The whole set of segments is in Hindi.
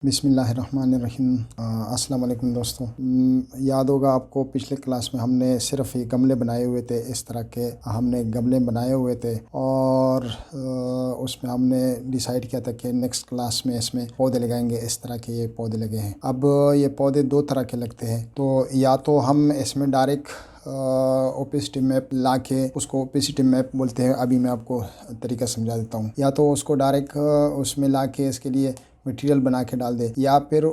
बिस्मिल्लाहिर्रहमानिर्रहीम। अस्सलाम वालेकुम दोस्तों। याद होगा आपको पिछले क्लास में हमने सिर्फ ये गमले बनाए हुए थे। इस तरह के हमने गमले बनाए हुए थे और उसमें हमने डिसाइड किया था कि नेक्स्ट क्लास में इसमें पौधे लगाएंगे। इस तरह के ये पौधे लगे हैं। अब ये पौधे दो तरह के लगते हैं, तो या तो हम इसमें डायरेक्ट ओपेसिटी मैप ला के, उसको ओपेसिटी मैप बोलते हैं। अभी मैं आपको तरीका समझा देता हूँ। या तो उसको डायरेक्ट उसमें ला के इसके लिए मटेरियल बना के डाल दे, या फिर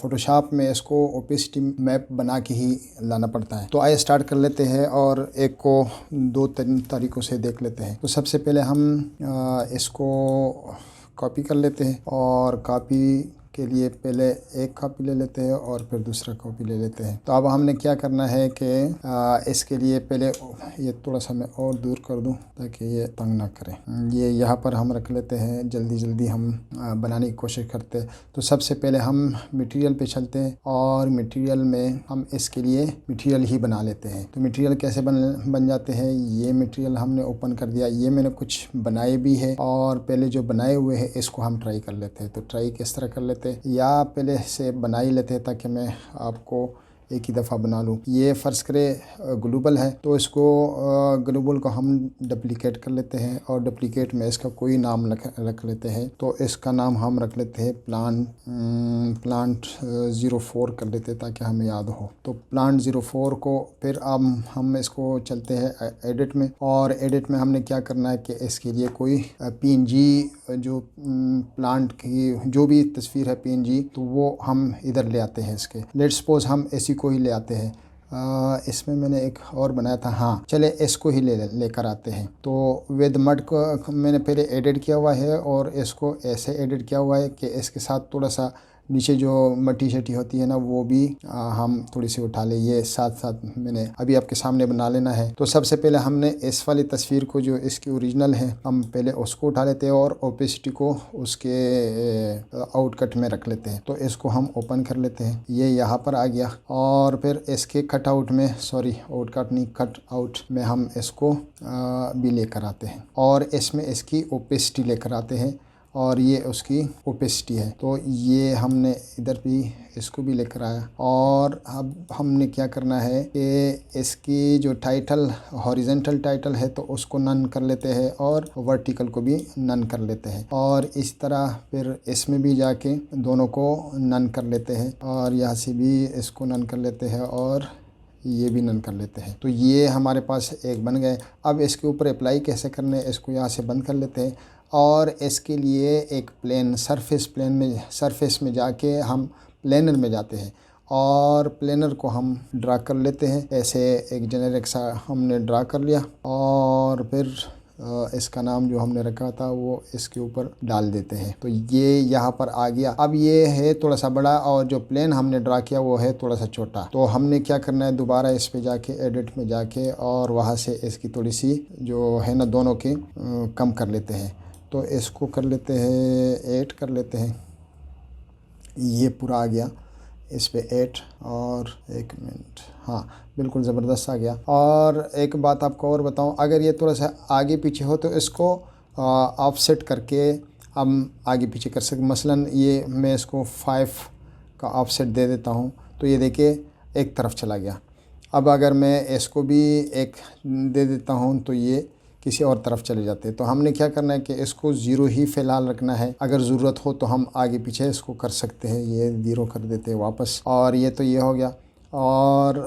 फ़ोटोशॉप में इसको ओपेसिटी मैप बना के ही लाना पड़ता है। तो आइए स्टार्ट कर लेते हैं और एक को दो तरीक़ों से देख लेते हैं। तो सबसे पहले हम इसको कॉपी कर लेते हैं और कॉपी के लिए पहले एक कॉपी ले लेते हैं और फिर दूसरा कॉपी ले लेते हैं। तो अब हमने क्या करना है कि इसके लिए पहले ये थोड़ा सा मैं और दूर कर दूं ताकि ये तंग ना करें। ये यहाँ पर हम रख लेते हैं। जल्दी जल्दी हम बनाने की कोशिश करते हैं। तो सबसे पहले हम मटेरियल पे चलते हैं और मटेरियल में हम इसके लिए मटेरियल ही बना लेते हैं। तो मटेरियल कैसे बन जाते हैं, ये मटेरियल हमने ओपन कर दिया। ये मैंने कुछ बनाए भी है और पहले जो बनाए हुए हैं इसको हम ट्राई कर लेते हैं। तो ट्राई किस तरह कर लेते हैं, या पहले से बना ही लेते हैं ताकि मैं आपको एक ही दफ़ा बना लूँ। ये फ़र्ज़ करें ग्लोबल है, तो इसको ग्लोबल को हम डुप्लिकेट कर लेते हैं और डुप्लिकेट में इसका कोई नाम रख लेते हैं। तो इसका नाम हम रख लेते हैं प्लांट 04 कर लेते हैं ताकि हमें याद हो। तो प्लांट 04 को फिर अब हम इसको चलते हैं एडिट में, और एडिट में हमने क्या करना है कि इसके लिए कोई PNG जो प्लांट की जो भी तस्वीर है PNG, तो वो हम इधर ले आते हैं। इसके लेट्स सपोज हम ऐसी को ही ले आते हैं। इसमें मैंने एक और बनाया था, हाँ चले इसको ही लेकर आते हैं। तो विद मड को मैंने पहले एडिट किया हुआ है और इसको ऐसे एडिट किया हुआ है कि इसके साथ थोड़ा सा नीचे जो मट्टी शट्टी होती है ना, वो भी हम थोड़ी सी उठा ले। ये साथ साथ मैंने अभी आपके सामने बना लेना है। तो सबसे पहले हमने इस वाली तस्वीर को जो इसकी ओरिजिनल है, हम पहले उसको उठा लेते हैं और ओपेसिटी को उसके आउटकट में रख लेते हैं। तो इसको हम ओपन कर लेते हैं। ये यहाँ पर आ गया और फिर इसके कट आउट में, सॉरी आउटकट नहीं, कट आउट में हम इसको भी लेकर आते हैं और इसमें इसकी ओपेसिटी लेकर आते हैं और ये उसकी ओपेसिटी है। तो ये हमने इधर भी इसको भी लेकर आया। और अब हमने क्या करना है कि इसकी जो टाइटल हॉरिजेंटल टाइटल है तो उसको नन कर लेते हैं और वर्टिकल को भी नन कर लेते हैं। और इस तरह फिर इसमें भी जाके दोनों को नन कर लेते हैं और यहाँ से भी इसको नन कर लेते हैं और ये भी नन कर लेते हैं। तो ये हमारे पास एक बन गए। अब इसके ऊपर अप्लाई कैसे करने, इसको यहाँ से बंद कर लेते हैं और इसके लिए एक प्लेन सरफेस में जाके हम प्लेनर में जाते हैं और प्लेनर को हम ड्रा कर लेते हैं। ऐसे एक जेनेरिक सा हमने ड्रा कर लिया और फिर इसका नाम जो हमने रखा था वो इसके ऊपर डाल देते हैं। तो ये यहाँ पर आ गया। अब ये है थोड़ा सा बड़ा और जो प्लेन हमने ड्रा किया वो है थोड़ा सा छोटा। तो हमने क्या करना है, दोबारा इस पे जाके एडिट में जाके और वहाँ से इसकी थोड़ी सी जो है ना दोनों की कम कर लेते हैं। तो इसको कर लेते हैं 8 कर लेते हैं। ये पूरा आ गया इस पे 8 और 1 मिनट, हाँ बिल्कुल ज़बरदस्त आ गया। और एक बात आपको और बताऊं, अगर ये थोड़ा सा आगे पीछे हो तो इसको ऑफसेट करके हम आगे पीछे कर सकते। मसलन ये मैं इसको 5 का ऑफसेट दे देता हूं तो ये देखिए एक तरफ चला गया। अब अगर मैं इसको भी एक दे देता हूं तो ये किसी और तरफ चले जाते हैं। तो हमने क्या करना है कि इसको 0 ही फ़िलहाल रखना है। अगर ज़रूरत हो तो हम आगे पीछे इसको कर सकते हैं। ये 0 कर देते हैं वापस। और ये तो ये हो गया और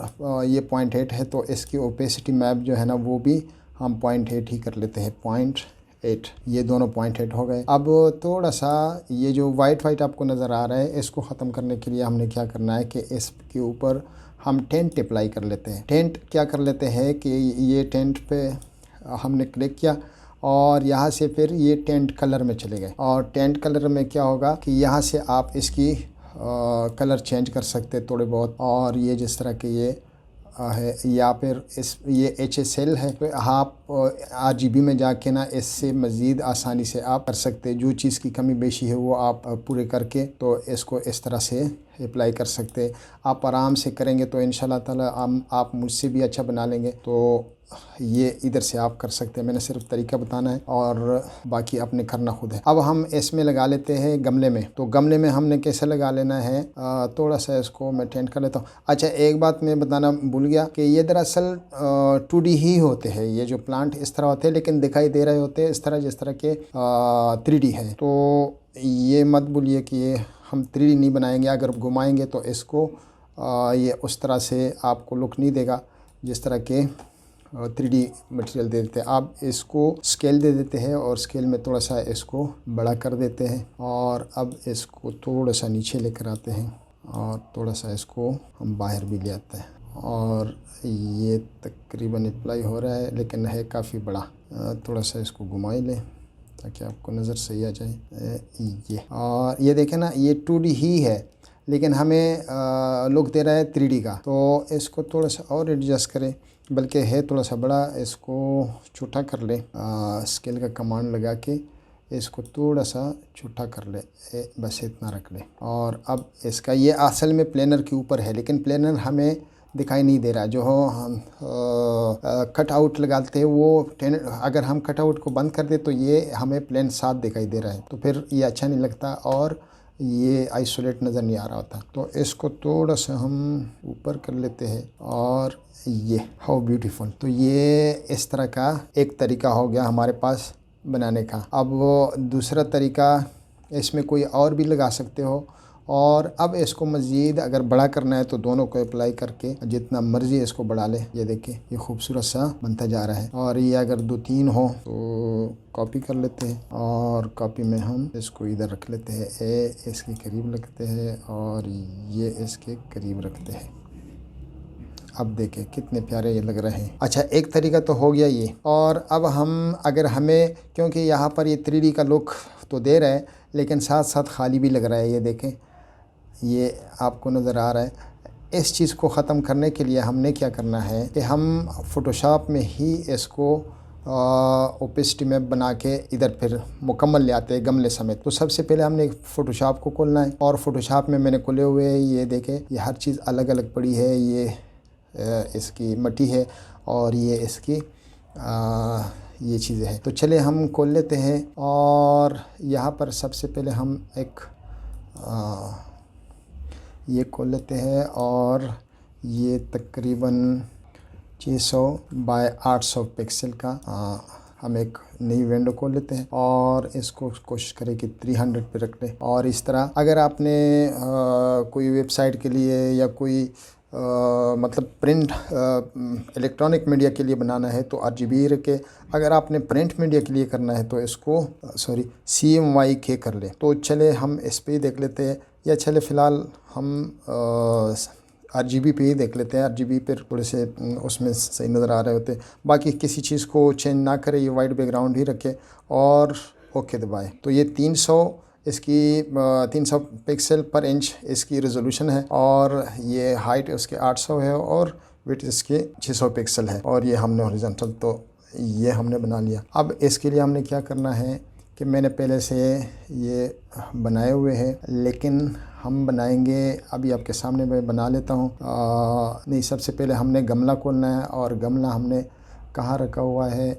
ये 0.8 है तो इसकी ओपेसिटी मैप जो है ना वो भी हम 0.8 ही कर लेते हैं। 0.8, ये दोनों 0.8 हो गए। अब थोड़ा सा ये जो वाइट आपको नज़र आ रहा है इसको ख़त्म करने के लिए हमने क्या करना है कि इसके ऊपर हम टेंट अप्लाई कर लेते हैं। टेंट क्या कर लेते हैं कि ये टेंट पे हमने क्लिक किया और यहाँ से फिर ये टेंट कलर में चले गए। और टेंट कलर में क्या होगा कि यहाँ से आप इसकी कलर चेंज कर सकते हैं थोड़े बहुत। और ये जिस तरह के ये है, या फिर ये HSL है तो आप RGB में जाके ना इससे मज़ीद आसानी से आप कर सकते हैं। जो चीज़ की कमी बेशी है वो आप पूरे करके तो इसको इस तरह से अप्लाई कर सकते हैं। आप आराम से करेंगे तो इंशाल्लाह ताला आप मुझसे भी अच्छा बना लेंगे। तो ये इधर से आप कर सकते हैं, मैंने सिर्फ तरीका बताना है और बाकी आपने करना खुद है। अब हम इसमें लगा लेते हैं गमले में। तो गमले में हमने कैसे लगा लेना है, थोड़ा सा इसको मैं टेंट कर लेता हूँ। अच्छा, एक बात मैं बताना भूल गया कि ये दरअसल 2D ही होते हैं, ये जो प्लांट इस तरह होते हैं लेकिन दिखाई दे रहे होते हैं इस तरह जिस तरह के 3D है। तो ये मत भूलिए कि ये हम 3D नहीं बनाएंगे, अगर घुमाएंगे तो इसको ये उस तरह से आपको लुक नहीं देगा जिस तरह के 3D मटेरियल दे देते हैं। आप इसको स्केल दे देते हैं और स्केल में थोड़ा सा इसको बड़ा कर देते हैं और अब इसको थोड़ा सा नीचे लेकर आते हैं और थोड़ा सा इसको हम बाहर भी ले आते हैं और ये तकरीबन अप्लाई हो रहा है लेकिन है काफ़ी बड़ा। थोड़ा सा इसको घुमा लें ताकि आपको नज़र सही आ जाए। ये और ये देखें ना, ये 2D ही है लेकिन हमें लुक दे रहा है 3D का। तो इसको थोड़ा सा और एडजस्ट करें, बल्कि है थोड़ा सा बड़ा, इसको छोटा कर लें। स्केल का कमांड लगा के इसको थोड़ा सा छोटा कर ले, बस इतना रख ले। और अब इसका ये असल में प्लेनर के ऊपर है लेकिन प्लेनर हमें दिखाई नहीं दे रहा। जो हो हम कट आउट लगाते हैं वो अगर हम कट आउट को बंद कर दे तो ये हमें प्लेन साथ दिखाई दे रहा है, तो फिर ये अच्छा नहीं लगता और ये आइसोलेट नज़र नहीं आ रहा होता। तो इसको थोड़ा सा हम ऊपर कर लेते हैं और ये हाउ ब्यूटीफुल। तो ये इस तरह का एक तरीका हो गया हमारे पास बनाने का। अब वो दूसरा तरीका, इसमें कोई और भी लगा सकते हो। और अब इसको मज़ीद अगर बड़ा करना है तो दोनों को अप्लाई करके जितना मर्ज़ी इसको बढ़ा ले। ये देखिए ये खूबसूरत सा बनता जा रहा है। और ये अगर 2-3 हो तो कॉपी कर लेते हैं और कॉपी में हम इसको इधर रख लेते हैं, ए इसके करीब रखते हैं और ये इसके करीब रखते हैं। अब देखें कितने प्यारे ये लग रहे हैं। अच्छा, एक तरीका तो हो गया ये। और अब हम अगर हमें, क्योंकि यहाँ पर ये 3D का लुक तो दे रहा है लेकिन साथ साथ खाली भी लग रहा है, ये देखें ये आपको नज़र आ रहा है। इस चीज़ को ख़त्म करने के लिए हमने क्या करना है कि हम फ़ोटोशॉप में ही इसको ओपेसिटी में बना के इधर फिर मुकम्मल ले आते हैं गमले समेत। तो सबसे पहले हमने फ़ोटोशॉप को खोलना है और फ़ोटोशॉप में मैंने खोले हुए ये देखें, ये हर चीज़ अलग अलग पड़ी है। ये इसकी मट्टी है और ये इसकी ये चीज़ें हैं। तो चले हम खोल लेते हैं और यहाँ पर सबसे पहले हम एक ये खोल लेते हैं और ये तकरीबन 600 बाय 800 पिक्सल का हम एक नई विंडो खोल लेते हैं और इसको कोशिश करें कि 300 पे रख लें। और इस तरह अगर आपने कोई वेबसाइट के लिए या कोई मतलब प्रिंट इलेक्ट्रॉनिक मीडिया के लिए बनाना है तो RGB रखे। अगर आपने प्रिंट मीडिया के लिए करना है तो इसको CMYK कर ले। तो चले हम इस पे ही देख लेते हैं, या चले फ़िलहाल हम RGB पे ही देख लेते हैं। RGB पर थोड़े से उसमें सही नज़र आ रहे होते हैं। बाकी किसी चीज़ को चेंज ना करें, ये वाइट बैकग्राउंड ही रखे और ओके दबाएं। तो ये 300 इसकी 300 पिक्सल पर इंच इसकी रेजोल्यूशन है और ये हाइट उसके 800 है और विड्थ इसके 600 पिक्सल है। और ये हमने हॉरिजॉन्टल तो ये हमने बना लिया। अब इसके लिए हमने क्या करना है कि मैंने पहले से ये बनाए हुए हैं लेकिन हम बनाएंगे अभी आपके सामने मैं बना लेता हूँ। नहीं, सबसे पहले हमने गमला खोलना है और गमला हमने कहाँ रखा हुआ है,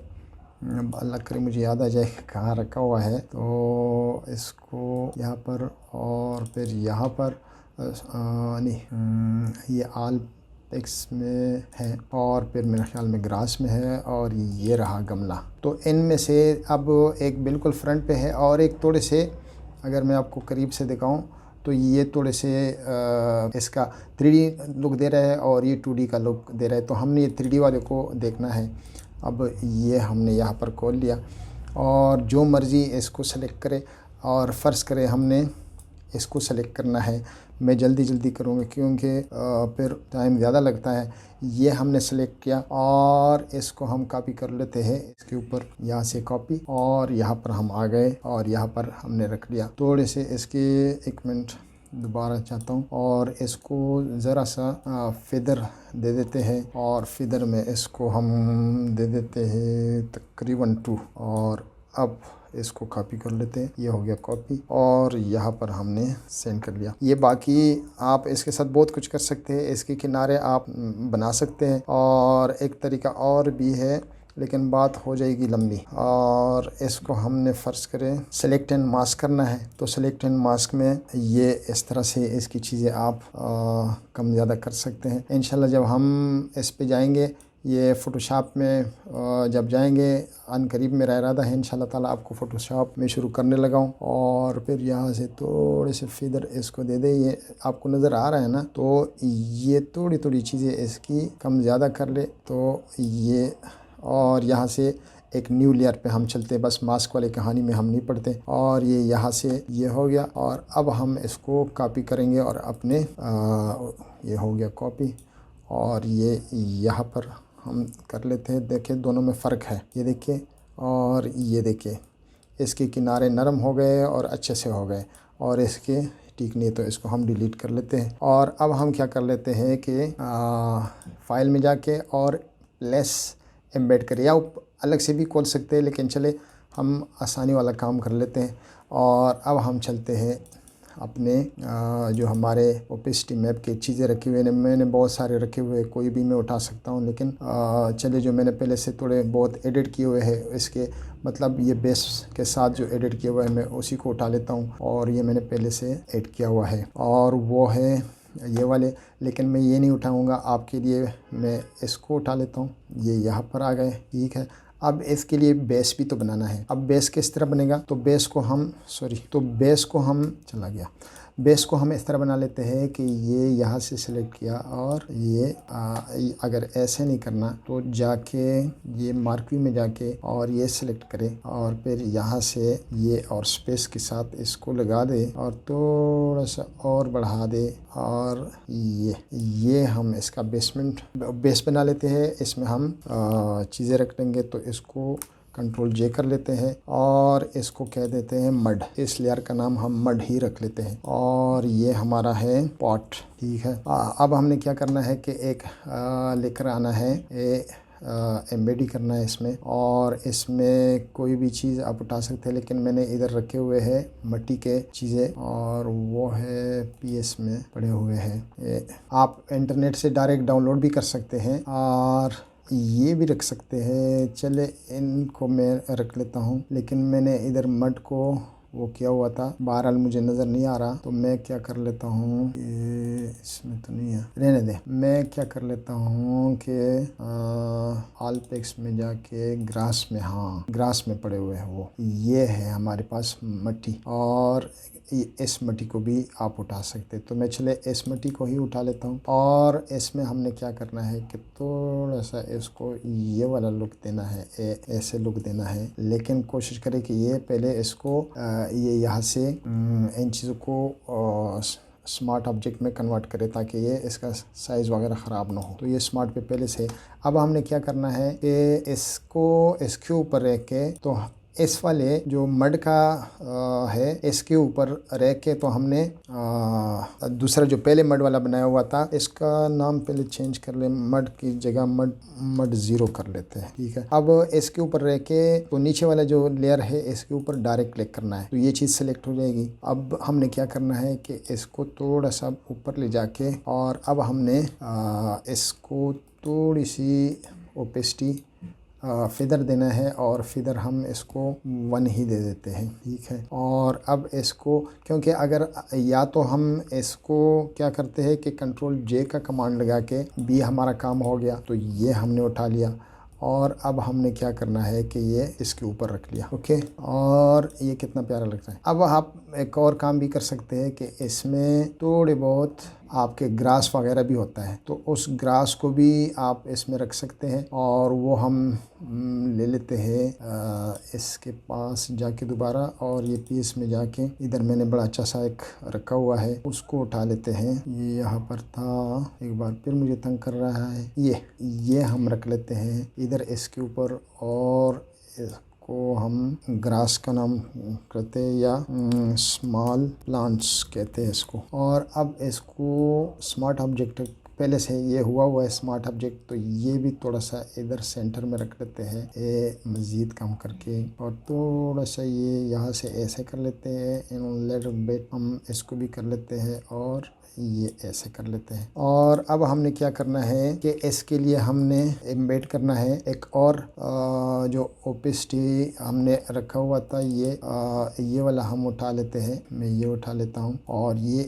अल्लाह करे मुझे याद आ जाए कहाँ रखा हुआ है। तो इसको यहाँ पर और फिर यहाँ पर नहीं, ये आल पिक्स में है और फिर मेरे ख्याल में ग्रास में है और ये रहा गमला। तो इनमें से अब एक बिल्कुल फ्रंट पे है और एक थोड़े से, अगर मैं आपको करीब से दिखाऊं तो ये थोड़े से इसका 3D लुक दे रहा है और ये 2D का लुक दे रहा है। तो हमने ये 3D वाले को देखना है। अब ये हमने यहाँ पर खोल लिया और जो मर्ज़ी इसको सेलेक्ट करे और फ़र्ज़ करे हमने इसको सेलेक्ट करना है। मैं जल्दी करूँगा क्योंकि फिर टाइम ज़्यादा लगता है। ये हमने सेलेक्ट किया और इसको हम कॉपी कर लेते हैं इसके ऊपर, यहाँ से कॉपी और यहाँ पर हम आ गए और यहाँ पर हमने रख लिया। थोड़े से इसके 1 मिनट दोबारा चाहता हूँ और इसको ज़रा सा फेदर दे देते हैं और फेदर में इसको हम दे देते हैं तकरीबन 2। और अब इसको कॉपी कर लेते हैं। ये हो गया कॉपी और यहाँ पर हमने सेंड कर लिया। ये बाकी आप इसके साथ बहुत कुछ कर सकते हैं। इसके किनारे आप बना सकते हैं और एक तरीका और भी है, लेकिन बात हो जाएगी लंबी। और इसको हमने फ़र्ज़ करें सेलेक्ट एंड मास्क करना है, तो सेलेक्ट एंड मास्क में ये इस तरह से इसकी चीज़ें आप कम ज़्यादा कर सकते हैं। इंशाल्लाह जब हम इस पे जाएंगे, ये फ़ोटोशॉप में जब जाएंगे, अनकरीब मेरा इरादा है इंशाल्लाह ताला आपको फ़ोटोशॉप में शुरू करने लगाऊं। और फिर यहाँ से थोड़े से फिदर इसको दे दे। ये आपको नज़र आ रहा है ना, तो ये थोड़ी थोड़ी चीज़ें इसकी कम ज़्यादा कर ले तो ये। और यहाँ से एक न्यू लेयर पे हम चलते हैं, बस मास्क वाली कहानी में हम नहीं पढ़ते। और ये यहाँ से ये हो गया और अब हम इसको कॉपी करेंगे और अपने ये हो गया कॉपी और ये यहाँ पर हम कर लेते हैं। देखिए दोनों में फ़र्क है, ये देखिए और ये देखिए, इसके किनारे नरम हो गए और अच्छे से हो गए और इसके ठीक नहीं, तो इसको हम डिलीट कर लेते हैं। और अब हम क्या कर लेते हैं कि फ़ाइल में जाके और प्लेस एम्बेड करें, या अलग से भी खोल सकते हैं, लेकिन चले हम आसानी वाला काम कर लेते हैं। और अब हम चलते हैं अपने जो हमारे ओपेसिटी मैप की चीज़ें रखी हुई हैं, मैंने बहुत सारे रखे हुए हैं, कोई भी मैं उठा सकता हूं, लेकिन चलिए जो मैंने पहले से थोड़े बहुत एडिट किए हुए हैं, इसके मतलब ये बेस के साथ जो एडिट किया हुआ है मैं उसी को उठा लेता हूं। और ये मैंने पहले से ऐड किया हुआ है और वो है ये वाले, लेकिन मैं ये नहीं उठाऊंगा आपके लिए, मैं इसको उठा लेता हूँ। ये यहाँ पर आ गए, ठीक है। अब इसके लिए बेस भी तो बनाना है। अब बेस किस तरह बनेगा, तो बेस को हम चला गया, बेस को हम इस तरह बना लेते हैं कि ये यहाँ से सिलेक्ट किया और ये अगर ऐसे नहीं करना तो जाके ये मार्कवी में जाके और ये सिलेक्ट करें और फिर यहाँ से ये और स्पेस के साथ इसको लगा दे और थोड़ा सा और बढ़ा दे और ये हम इसका बेस बना लेते हैं। इसमें हम चीज़ें रख लेंगे, तो इसको कंट्रोल जे कर लेते हैं और इसको कह देते हैं मड। इस लेयर का नाम हम मड ही रख लेते हैं और ये हमारा है पॉट, ठीक है। अब हमने क्या करना है कि एक लेकर आना है, एम्बेडी करना है इसमें, और इसमें कोई भी चीज़ आप उठा सकते हैं, लेकिन मैंने इधर रखे हुए हैं मिट्टी के चीज़ें और वो है पीएस में पड़े हुए हैं। आप इंटरनेट से डायरेक्ट डाउनलोड भी कर सकते हैं और ये भी रख सकते हैं। चले इनको मैं रख लेता हूँ, लेकिन मैंने इधर मड को वो किया हुआ था, बहरहाल मुझे नज़र नहीं आ रहा, तो मैं क्या कर लेता हूँ, इसमें तो नहीं है, रहने दे। मैं क्या कर लेता हूँ कि आलपेक्स में जाके ग्रास में, हाँ ग्रास में पड़े हुए हैं वो, ये है हमारे पास मिट्टी और इस मिट्टी को भी आप उठा सकते। तो मैं चले इस मिट्टी को ही उठा लेता हूँ और इसमें हमने क्या करना है कि थोड़ा सा इसको ये वाला लुक देना है, ऐसे लुक देना है, लेकिन कोशिश करें कि ये पहले इसको ये यहाँ से इन चीज़ों को स्मार्ट ऑब्जेक्ट में कन्वर्ट करें ताकि ये इसका साइज़ वगैरह ख़राब ना हो। तो ये स्मार्ट पे पहले से। अब हमने क्या करना है कि इसको इसके ऊपर रख के, तो इस वाले जो मड का है इसके ऊपर रख के, तो हमने दूसरा जो पहले मड वाला बनाया हुआ था इसका नाम पहले चेंज कर ले, मड की जगह मड 0 कर लेते हैं, ठीक है। अब इसके ऊपर रह के तो नीचे वाला जो लेयर है इसके ऊपर डायरेक्ट क्लिक करना है, तो ये चीज़ सेलेक्ट हो जाएगी। अब हमने क्या करना है कि इसको थोड़ा सा ऊपर ले जाके और अब हमने इसको थोड़ी सी ओपेसिटी फिदर देना है और फिदर हम इसको 1 ही दे देते हैं, ठीक है। और अब इसको, क्योंकि अगर या तो हम इसको क्या करते हैं कि कंट्रोल जे का कमांड लगा के भी हमारा काम हो गया, तो ये हमने उठा लिया और अब हमने क्या करना है कि ये इसके ऊपर रख लिया, ओके। और ये कितना प्यारा लगता है। अब आप एक और काम भी कर सकते हैं कि इसमें थोड़े बहुत आपके ग्रास वगैरह भी होता है, तो उस ग्रास को भी आप इसमें रख सकते हैं और वो हम ले लेते हैं इसके पास जाके दोबारा, और ये पीस में जाके इधर मैंने बड़ा अच्छा सा एक रखा हुआ है, उसको उठा लेते हैं। ये यहाँ पर था, एक बार फिर मुझे तंग कर रहा है, ये हम रख लेते हैं इधर इसके ऊपर, और को हम ग्रास का नाम करते हैं या स्मॉल प्लांट्स कहते हैं इसको। और अब इसको स्मार्ट ऑब्जेक्ट पहले से ये हुआ है स्मार्ट ऑब्जेक्ट, तो ये भी थोड़ा सा इधर सेंटर में रख लेते हैं, ये मज़ीद कम करके, और थोड़ा सा ये यहाँ से ऐसे कर लेते हैं, इन लिटिल बिट हम इसको भी कर लेते हैं और ये ऐसे कर लेते हैं। और अब हमने क्या करना है कि इसके लिए हमने एम्बेड करना है एक और जो ओपेसिटी हमने रखा हुआ था, ये वाला हम उठा लेते हैं, मैं ये उठा लेता हूँ और ये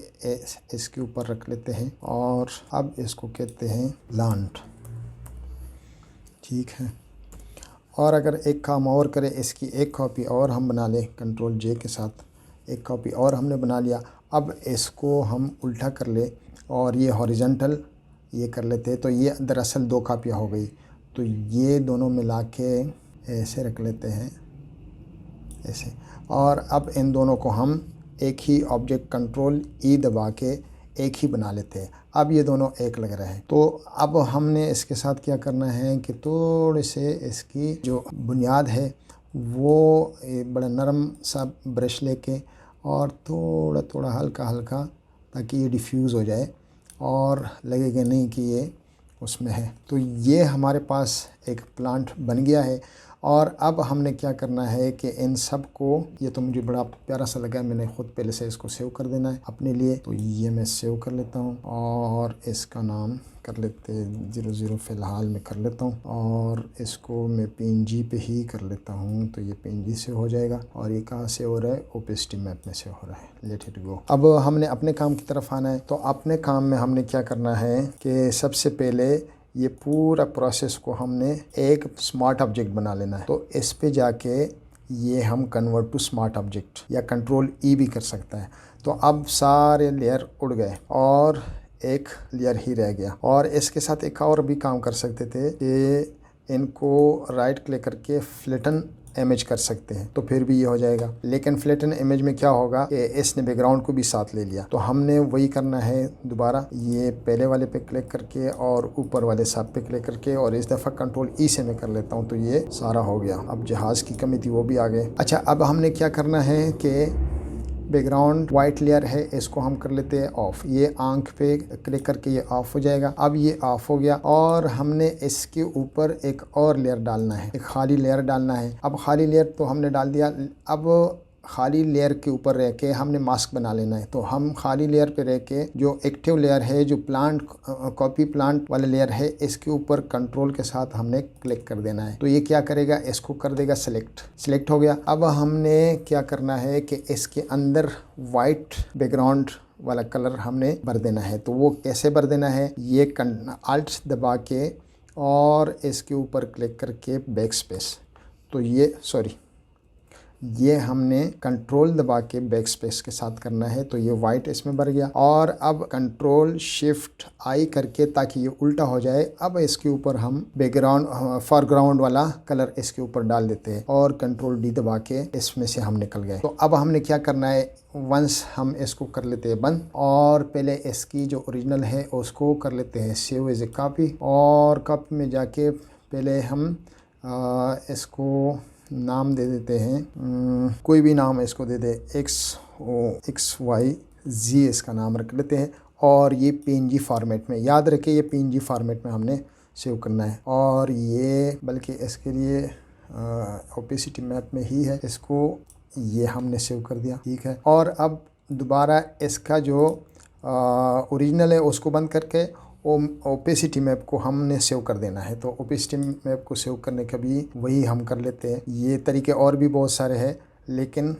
इसके ऊपर रख लेते हैं और अब इसको कहते हैं प्लांट। ठीक है, और अगर एक काम और करें, इसकी एक कॉपी और हम बना लें कंट्रोल जे के साथ, एक कॉपी और हमने बना लिया। अब इसको हम उल्टा कर ले और ये हॉरिजॉन्टल ये कर लेते हैं, तो ये दरअसल 2 कापियाँ हो गई। तो ये दोनों मिला के ऐसे रख लेते हैं ऐसे, और अब इन दोनों को हम एक ही ऑब्जेक्ट कंट्रोल ई दबा के एक ही बना लेते हैं। अब ये दोनों एक लग रहे हैं। तो अब हमने इसके साथ क्या करना है कि थोड़े से इसकी जो बुनियाद है वो बड़ा नरम सा ब्रश लेके और थोड़ा थोड़ा हल्का हल्का, ताकि ये डिफ्यूज़ हो जाए और लगेगा नहीं कि ये उसमें है। तो ये हमारे पास एक प्लांट बन गया है। और अब हमने क्या करना है कि इन सब को, ये तो मुझे बड़ा प्यारा सा लगा, मैंने ख़ुद पहले से इसको सेव कर देना है अपने लिए। तो ये मैं सेव कर लेता हूँ और इसका नाम कर लेते 00 फ़िलहाल मैं कर लेता हूँ, और इसको मैं PNG पे ही कर लेता हूँ। तो ये PNG से हो जाएगा। और ये कहाँ से हो रहा है? ओपेसिटी मैप में से हो रहा है। Let it go. अब हमने अपने काम की तरफ आना है। तो अपने काम में हमने क्या करना है कि सबसे पहले ये पूरा प्रोसेस को हमने एक स्मार्ट ऑब्जेक्ट बना लेना है। तो इस पे जाके ये हम कन्वर्ट टू स्मार्ट ऑब्जेक्ट या कंट्रोल ई भी कर सकता है। तो अब सारे लेयर उड़ गए और एक लेयर ही रह गया। और इसके साथ एक और भी काम कर सकते थे कि इनको राइट क्लिक करके फ्लैटन इमेज कर सकते हैं, तो फिर भी ये हो जाएगा। लेकिन फ्लैटन इमेज में क्या होगा कि इसने बैकग्राउंड को भी साथ ले लिया। तो हमने वही करना है दोबारा, ये पहले वाले पे क्लिक करके और ऊपर वाले सब पे क्लिक करके, और इस दफ़ा कंट्रोल ई से मैं कर लेता हूँ। तो ये सारा हो गया। अब जहाज़ की कमी थी वो भी आ गए। अच्छा, अब हमने क्या करना है कि बैकग्राउंड वाइट लेयर है, इसको हम कर लेते हैं ऑफ। ये आंख पे क्लिक करके ये ऑफ हो जाएगा। अब ये ऑफ हो गया और हमने इसके ऊपर एक और लेयर डालना है, एक खाली लेयर डालना है। अब खाली लेयर तो हमने डाल दिया। अब खाली लेयर के ऊपर रह के हमने मास्क बना लेना है। तो हम खाली लेयर पे रह के जो एक्टिव लेयर है, जो प्लांट कॉपी प्लांट वाला लेयर है, इसके ऊपर कंट्रोल के साथ हमने क्लिक कर देना है। तो ये क्या करेगा? इसको कर देगा सिलेक्ट हो गया। अब हमने क्या करना है कि इसके अंदर वाइट बैकग्राउंड वाला कलर हमने भर देना है। तो वो कैसे भर देना है? ये अल्ट दबा के और इसके ऊपर क्लिक करके बैक स्पेस, तो ये हमने कंट्रोल दबा के बैक स्पेस के साथ करना है। तो ये वाइट इसमें भर गया। और अब कंट्रोल शिफ्ट आई करके, ताकि ये उल्टा हो जाए, अब इसके ऊपर हम बैकग्राउंड फोरग्राउंड वाला कलर इसके ऊपर डाल देते हैं और कंट्रोल डी दबा के इसमें से हम निकल गए। तो अब हमने क्या करना है, वंस हम इसको कर लेते हैं बंद, और पहले इसकी जो ओरिजिनल है उसको कर लेते हैं सेव एज ए कॉपी। और कॉपी में जाके पहले हम इसको नाम दे देते हैं, कोई भी नाम इसको दे दे, XYZ इसका नाम रख लेते हैं। और ये PNG फॉर्मेट में, याद रखें ये PNG फॉर्मेट में हमने सेव करना है। और ये बल्कि इसके लिए ओपेसिटी मैप में ही है, इसको ये हमने सेव कर दिया। ठीक है। और अब दोबारा इसका जो ओरिजिनल है उसको बंद करके ओपेसिटी मैप को हमने सेव कर देना है। तो ओपेसिटी मैप को सेव करने का भी वही हम कर लेते हैं। ये तरीके और भी बहुत सारे हैं, लेकिन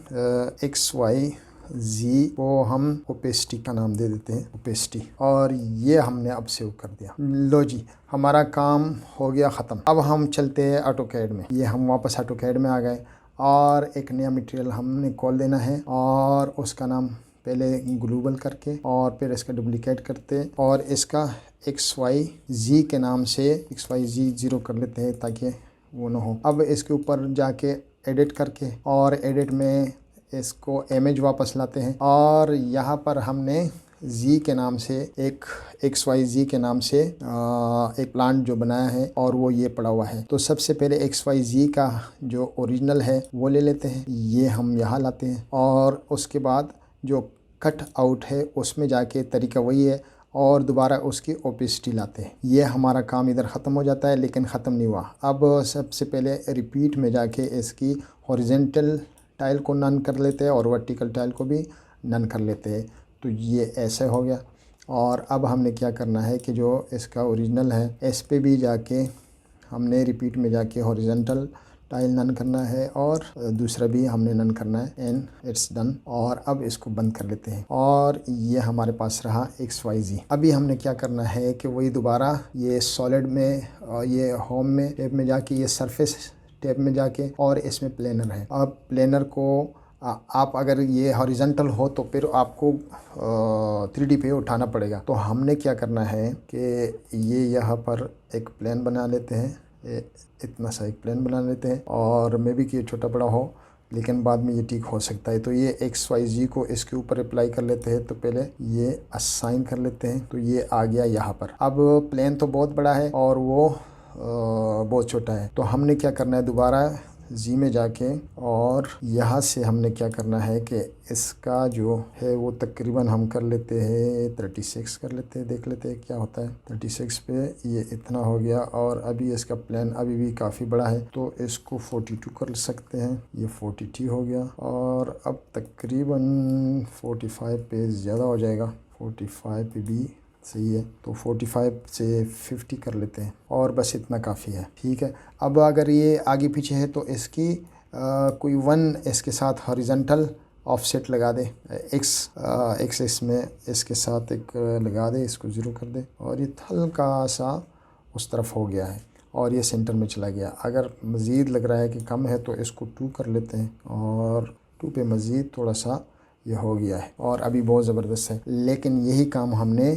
XYZ को हम ओपेसिटी का नाम दे देते हैं, ओपेसिटी। और ये हमने अब सेव कर दिया। लो जी, हमारा काम हो गया ख़त्म। अब हम चलते हैं ऑटोकैड में। ये हम वापस ऑटोकैड में आ गए और एक नया मटेरियल हमने खोल देना है और उसका नाम पहले ग्लोबल करके और फिर इसका डुप्लिकेट करते और इसका XYZ के नाम से XYZ 0 कर लेते हैं ताकि वो ना हो। अब इसके ऊपर जाके एडिट करके और एडिट में इसको इमेज वापस लाते हैं और यहाँ पर हमने Z के नाम से एक XYZ के नाम से एक प्लांट जो बनाया है और वो ये पड़ा हुआ है। तो सबसे पहले XYZ का जो ओरिजिनल है वो ले लेते हैं, ये हम यहाँ लाते हैं और उसके बाद जो कट आउट है उसमें जाके तरीका वही है और दोबारा उसकी ओपेसिटी लाते हैं। ये हमारा काम इधर ख़त्म हो जाता है, लेकिन ख़त्म नहीं हुआ। अब सबसे पहले रिपीट में जाके इसकी हॉरिजेंटल टाइल को नन कर लेते हैं और वर्टिकल टाइल को भी नन कर लेते हैं। तो ये ऐसे हो गया। और अब हमने क्या करना है कि जो इसका ओरिजिनल है इस पे भी जाके हमने रिपीट में जाके हॉरिजेंटल टाइल नन करना है और दूसरा भी हमने नन करना है एंड इट्स डन। और अब इसको बंद कर लेते हैं और ये हमारे पास रहा XYZ। अभी हमने क्या करना है कि वही दोबारा ये सॉलिड में ये होम में टैब में जाके ये सरफेस टैब में जाके और इसमें प्लेनर है। अब प्लेनर को आप अगर ये हॉरिजेंटल हो तो फिर आपको 3D पे उठाना पड़ेगा। तो हमने क्या करना है कि ये यहाँ पर एक प्लेन बना लेते हैं, इतना सा एक प्लेन बना लेते हैं और मे बी कि ये छोटा बड़ा हो लेकिन बाद में ये ठीक हो सकता है। तो ये XYZ को इसके ऊपर अप्लाई कर लेते हैं। तो पहले ये असाइन कर लेते हैं, तो ये आ गया यहाँ पर। अब प्लेन तो बहुत बड़ा है और वो बहुत छोटा है। तो हमने क्या करना है, दोबारा जी में जाके और यहाँ से हमने क्या करना है कि इसका जो है वो तकरीबन हम कर लेते हैं 36 कर लेते हैं, देख लेते हैं क्या होता है। 36 पे ये इतना हो गया और अभी इसका प्लान अभी भी काफ़ी बड़ा है तो इसको 42 कर सकते हैं। ये 42 हो गया और अब तकरीबन 45 पे ज़्यादा हो जाएगा, 45 पे भी सही है। तो 45 से 50 कर लेते हैं और बस इतना काफ़ी है, ठीक है। अब अगर ये आगे पीछे है तो इसकी कोई 1 इसके साथ हॉरिजेंटल ऑफसेट लगा दे, एक्सिस में इसके साथ एक लगा दे, इसको 0 कर दे और ये हल्का सा उस तरफ हो गया है और ये सेंटर में चला गया। अगर मज़ीद लग रहा है कि कम है तो इसको 2 कर लेते हैं और 2 पे मज़ीद थोड़ा सा ये हो गया है और अभी बहुत ज़बरदस्त है। लेकिन यही काम हमने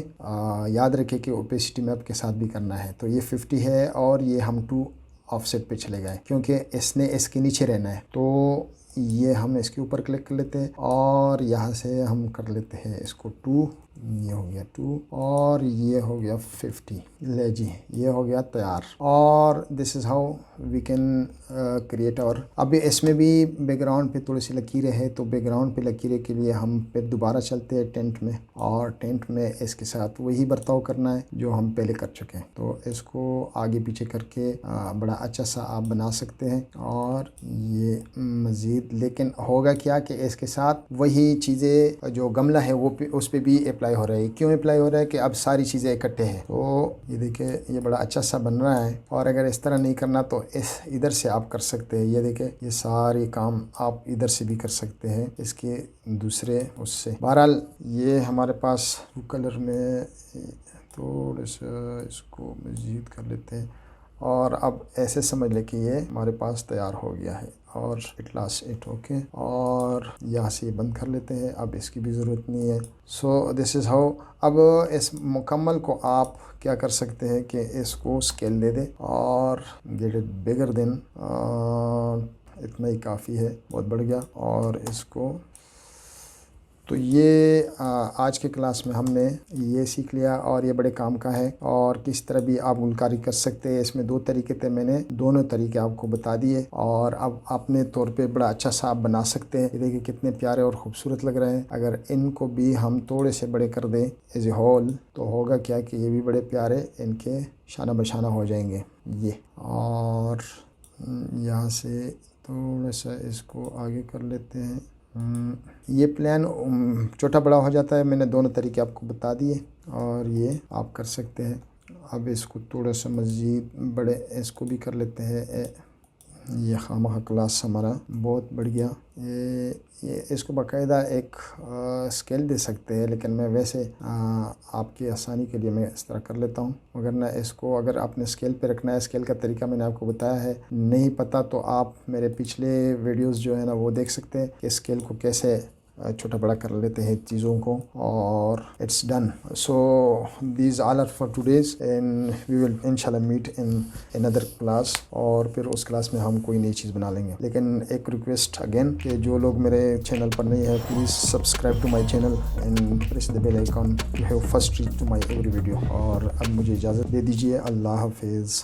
याद रखे कि ओपेसिटी मैप के साथ भी करना है। तो ये 50 है और ये हम 2 ऑफसेट पे चले गए क्योंकि इसने इसके नीचे रहना है। तो ये हम इसके ऊपर क्लिक कर लेते हैं और यहाँ से हम कर लेते हैं इसको 2, ये हो गया 2 और ये हो गया 50। ले जी, ये हो गया तैयार। और this is how we can create. और अभी इसमें भी बैकग्राउंड पे थोड़ी सी लकीरें हैं, तो बैकग्राउंड पे लकीरें के लिए हम फिर दोबारा चलते हैं टेंट में और टेंट में इसके साथ वही बर्ताव करना है जो हम पहले कर चुके हैं। तो इसको आगे पीछे करके बड़ा अच्छा सा आप बना सकते हैं। और ये मज़ीद लेकिन होगा क्या कि इसके साथ वही चीज़ें जो गमला है वो उस पर भी अप्लाई हो रहा है। क्यों अप्लाई हो रहा है कि अब सारी चीज़ें इकट्ठे हैं। तो ये देखिए ये बड़ा अच्छा सा बन रहा है। और अगर इस तरह नहीं करना तो इस इधर से आप कर सकते हैं। ये देखिए ये सारे काम आप इधर से भी कर सकते हैं, इसके दूसरे उससे। बहरहाल ये हमारे पास ब्लू कलर में थोड़ा सा इसको मज़ीद कर लेते हैं और अब ऐसे समझ लें कि ये हमारे पास तैयार हो गया है। और इट ओके और यहाँ से ये बंद कर लेते हैं, अब इसकी भी ज़रूरत नहीं है। So this is how. अब इस मुकम्मल को आप क्या कर सकते हैं कि इसको स्केल दे दें और गेट इट बिगर देन, इतना ही काफ़ी है, बहुत बढ़ गया। और इसको तो ये आज के क्लास में हमने ये सीख लिया और ये बड़े काम का है। और किस तरह भी आप गुलकारी कर सकते हैं, इसमें 2 तरीके थे, मैंने दोनों तरीके आपको बता दिए। और अब अपने तौर पे बड़ा अच्छा सा आप बना सकते हैं। ये देखिए कितने प्यारे और ख़ूबसूरत लग रहे हैं। अगर इनको भी हम थोड़े से बड़े कर दें एज ए होल तो होगा क्या कि ये भी बड़े प्यारे इनके शाना बशाना हो जाएंगे ये। और यहाँ से थोड़ा सा इसको आगे कर लेते हैं। ये प्लान छोटा बड़ा हो जाता है, मैंने दोनों तरीके आपको बता दिए और ये आप कर सकते हैं। अब इसको थोड़ा सा मज़ीद बड़े इसको भी कर लेते हैं। ये खामखा क्लास हमारा बहुत बढ़ गया। ये इसको बाकायदा एक स्केल दे सकते हैं, लेकिन मैं वैसे आपकी आसानी के लिए मैं इस तरह कर लेता हूँ। मगर ना इसको अगर आपने स्केल पे रखना है, स्केल का तरीका मैंने आपको बताया है, नहीं पता तो आप मेरे पिछले वीडियोस जो है ना वो देख सकते हैं कि स्केल को कैसे छोटा बड़ा कर लेते हैं चीज़ों को। और it's done. So these all are for today's and we will इंशाल्लाह मीट इन अनदर क्लास। और फिर उस क्लास में हम कोई नई चीज़ बना लेंगे। लेकिन एक रिक्वेस्ट अगेन कि जो लोग मेरे चैनल पर नहीं है please subscribe to my channel and press the bell icon to have first reach to my every video. और अब मुझे इजाज़त दे दीजिए। अल्लाह हाफिज़।